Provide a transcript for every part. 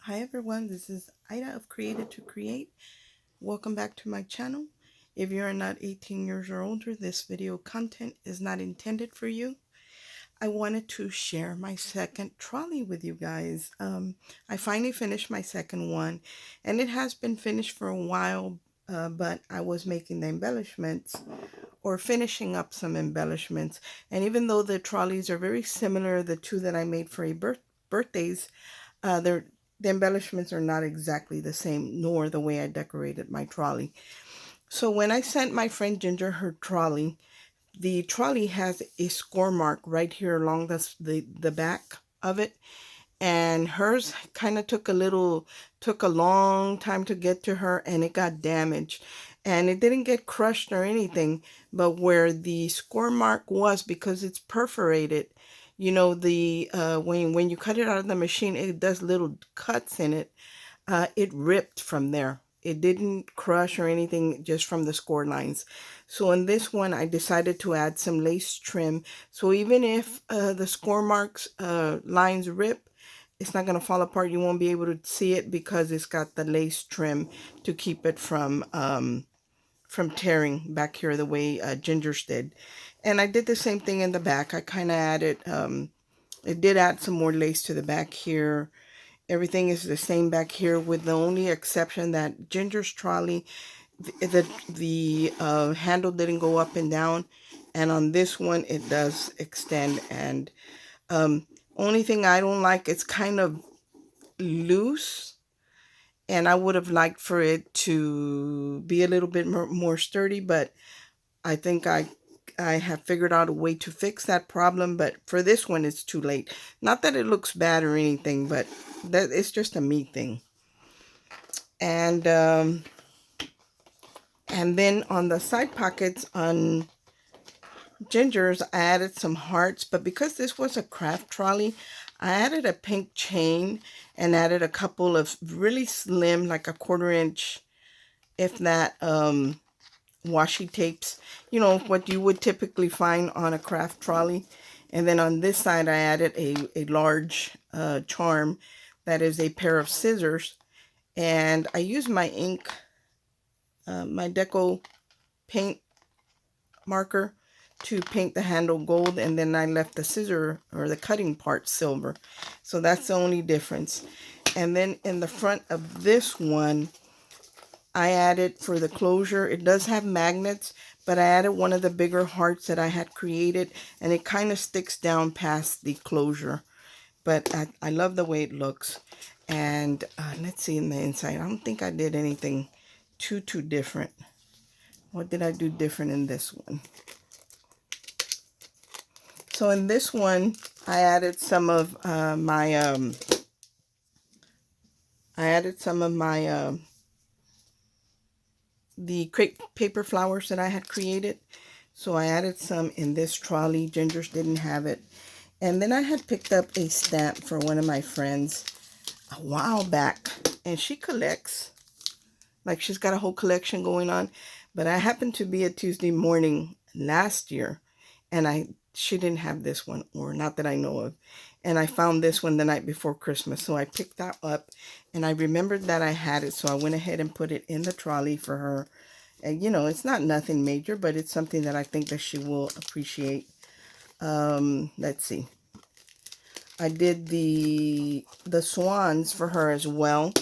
Hi everyone, this is Ida of Created to Create. Welcome back to my channel. If you are not 18 years or older, this video content is not intended for you. I wanted to share my second trolley with you guys. I finally finished my second one, and it has been finished for a while, but I was making the embellishments or finishing up some embellishments. And even though the trolleys are very similar, the two that I made for birthdays, the embellishments are not exactly the same, nor the way I decorated my trolley. So when I sent my friend Ginger her trolley, the trolley has a score mark right here along the back of it. And hers kind of took a long time to get to her, and it got damaged. And it didn't get crushed or anything, but where the score mark was, because it's perforated, you know, the when you cut it out of the machine, it does little cuts in it. It ripped from there. It didn't crush or anything, just from the score lines. So in this one, I decided to add some lace trim. So even if the score marks lines rip, it's not going to fall apart. You won't be able to see it because it's got the lace trim to keep it from tearing back here the way Ginger's did. And I did the same thing in the back. I kind of added, it did add some more lace to the back here. Everything is the same back here, with the only exception that Ginger's trolley, the handle didn't go up and down, and on this one it does extend. And only thing I don't like, it's kind of loose, and I would have liked for it to be a little bit more sturdy, but I think I have figured out a way to fix that problem. But for this one, it's too late. Not that it looks bad or anything, but that it's just a me thing. And then on the side pockets on Ginger's, I added some hearts. But because this was a craft trolley, I added a pink chain and added a couple of really slim, like a 1/4 inch, if that, washi tapes, you know, what you would typically find on a craft trolley. And then on this side, I added a large charm that is a pair of scissors. And I used my ink, my deco paint marker, to paint the handle gold, and then I left the scissor or the cutting part silver. So that's the only difference. And then in the front of this one, I added, for the closure, it does have magnets, but I added one of the bigger hearts that I had created, and it kind of sticks down past the closure. But I love the way it looks. And let's see in the inside. I don't think I did anything too different. What did I do different in this one? So in this one, I added some of the crepe paper flowers that I had created. So I added some in this trolley. Ginger's didn't have it. And then I had picked up a stamp for one of my friends a while back, and she collects, like, she's got a whole collection going on. But I happened to be at Tuesday morning last year, and she didn't have this one, or not that I know of. And I found this one the night before Christmas, so I picked that up, and I remembered that I had it, so I went ahead and put it in the trolley for her. And you know, it's not nothing major, but it's something that I think that she will appreciate. Let's see. I did the swans for her as well,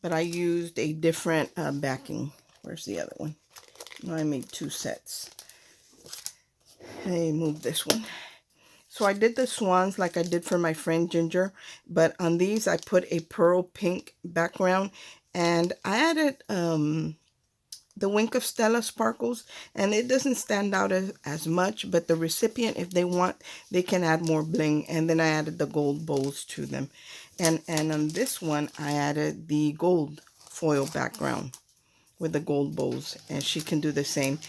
but I used a different backing. Where's the other one? I made 2 sets. I moved this one. So I did the swans like I did for my friend Ginger, but on these I put a pearl pink background, and I added the Wink of Stella sparkles, and it doesn't stand out as much, but the recipient, if they want, they can add more bling. And then I added the gold bows to them. And on this one, I added the gold foil background with the gold bows, and she can do the same.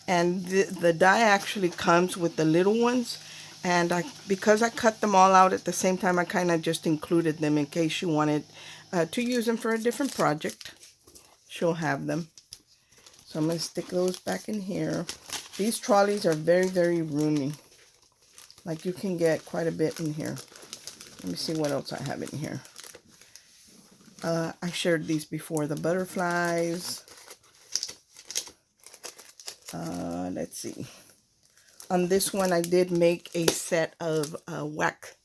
And the die actually comes with the little ones, and because I cut them all out at the same time, I kind of just included them in case you wanted to use them for a different project. She'll have them. So I'm going to stick those back in here. These trolleys are very roomy. Like, you can get quite a bit in here. Let me see what else I have in here. I shared these before, the butterflies. Let's see. On this one, I did make a set of wax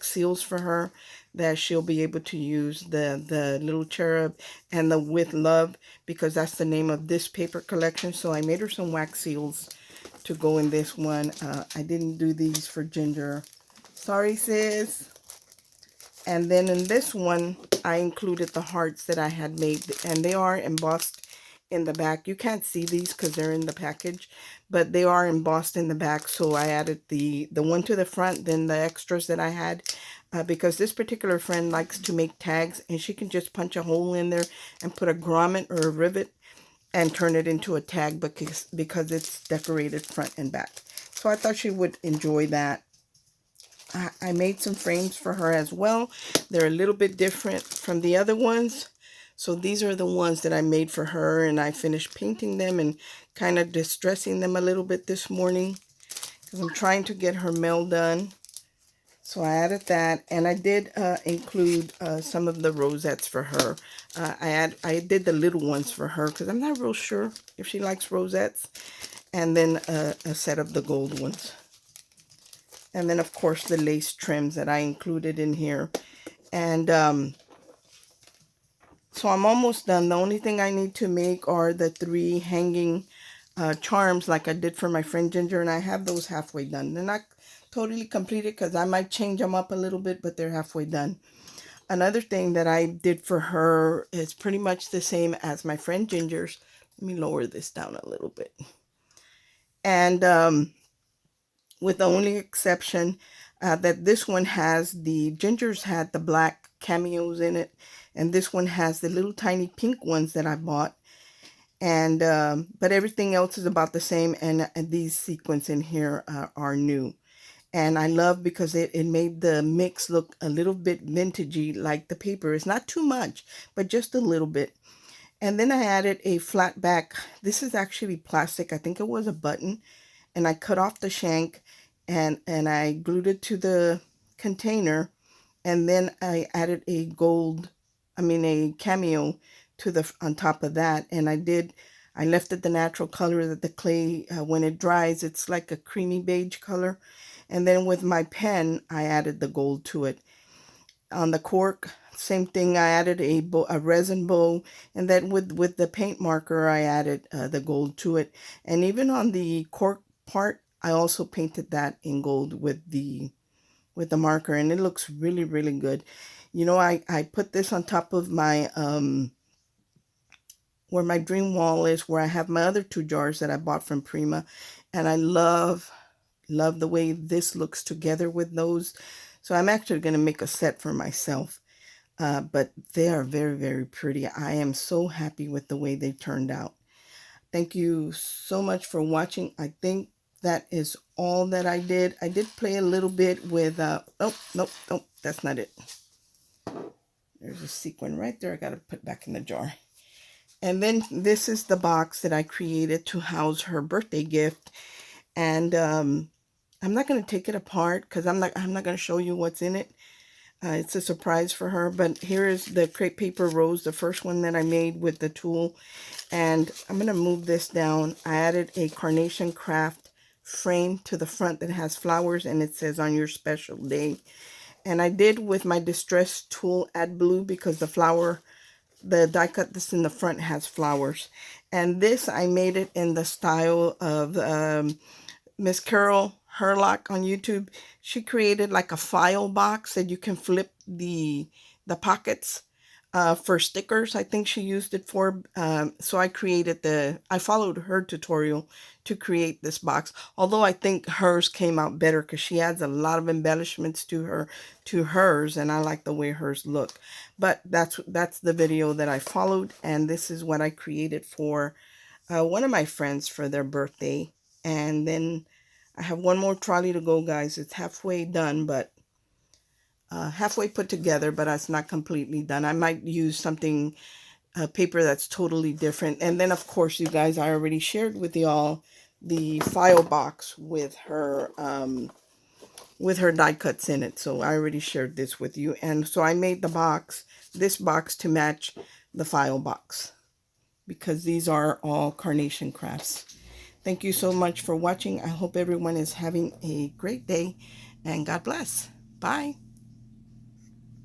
seals for her that she'll be able to use, the little cherub and the with love, because that's the name of this paper collection. So I made her some wax seals to go in this one. I didn't do these for Ginger. Sorry, sis. And then in this one, I included the hearts that I had made, and they are embossed in the back. You can't see these because they're in the package, but they are embossed in the back. So I added the one to the front, then the extras that I had, because this particular friend likes to make tags, and she can just punch a hole in there and put a grommet or a rivet and turn it into a tag because it's decorated front and back. So I thought she would enjoy that. I made some frames for her as well. They're a little bit different from the other ones. So these are the ones that I made for her, and I finished painting them and kind of distressing them a little bit this morning because I'm trying to get her mail done. So I added that, and I did include some of the rosettes for her. I did the little ones for her because I'm not real sure if she likes rosettes, and then a set of the gold ones. And then, of course, the lace trims that I included in here. And so I'm almost done. The only thing I need to make are the 3 hanging charms like I did for my friend Ginger. And I have those halfway done. They're not totally completed because I might change them up a little bit, but they're halfway done. Another thing that I did for her is pretty much the same as my friend Ginger's. Let me lower this down a little bit. And with the only exception that this one has Ginger's had the black cameos in it, and this one has the little tiny pink ones that I bought. And but everything else is about the same, and these sequins in here are new. And I love because it made the mix look a little bit vintagey, like the paper. It's not too much, but just a little bit. And then I added a flat back. This is actually plastic. I think it was a button. And I cut off the shank and I glued it to the container. And then I added a cameo to on top of that. And I left it the natural color that the clay, when it dries, it's like a creamy beige color. And then with my pen, I added the gold to it. On the cork, same thing, I added a resin bow, and then with the paint marker, I added the gold to it. And even on the cork part, I also painted that in gold with the marker, and it looks really, really good. You know, I put this on top of my where my dream wall is, where I have my other 2 jars that I bought from Prima, and I love the way this looks together with those. So I'm actually going to make a set for myself. But they are very, very pretty. I am so happy with the way they turned out. Thank you so much for watching. I think that is all that I did. I did play a little bit with, nope, that's not it. There's a sequin right there. I got to put back in the jar. And then this is the box that I created to house her birthday gift. And I'm not going to take it apart because I'm not going to show you what's in it. It's a surprise for her, but here is the crepe paper rose, the first one that I made with the tool. And I'm going to move this down. I added a carnation craft frame to the front that has flowers, and it says on your special day. And I did with my distress tool add blue because the die cut that's in the front has flowers. And this, I made it in the style of Miss Carol Herlock on YouTube. She created like a file box that you can flip the pockets for stickers. I think she used it for. So I followed her tutorial to create this box. Although I think hers came out better because she adds a lot of embellishments to hers, and I like the way hers look. But that's the video that I followed, and this is what I created for one of my friends for their birthday. And then I have one more trolley to go, guys. It's halfway done, but halfway put together, but it's not completely done. I might use something, paper that's totally different. And then, of course, you guys, I already shared with y'all the file box with her die cuts in it. So I already shared this with you. And so I made the box this box to match the file box, because these are all carnation crafts. Thank you so much for watching. I hope everyone is having a great day, and God bless. Bye.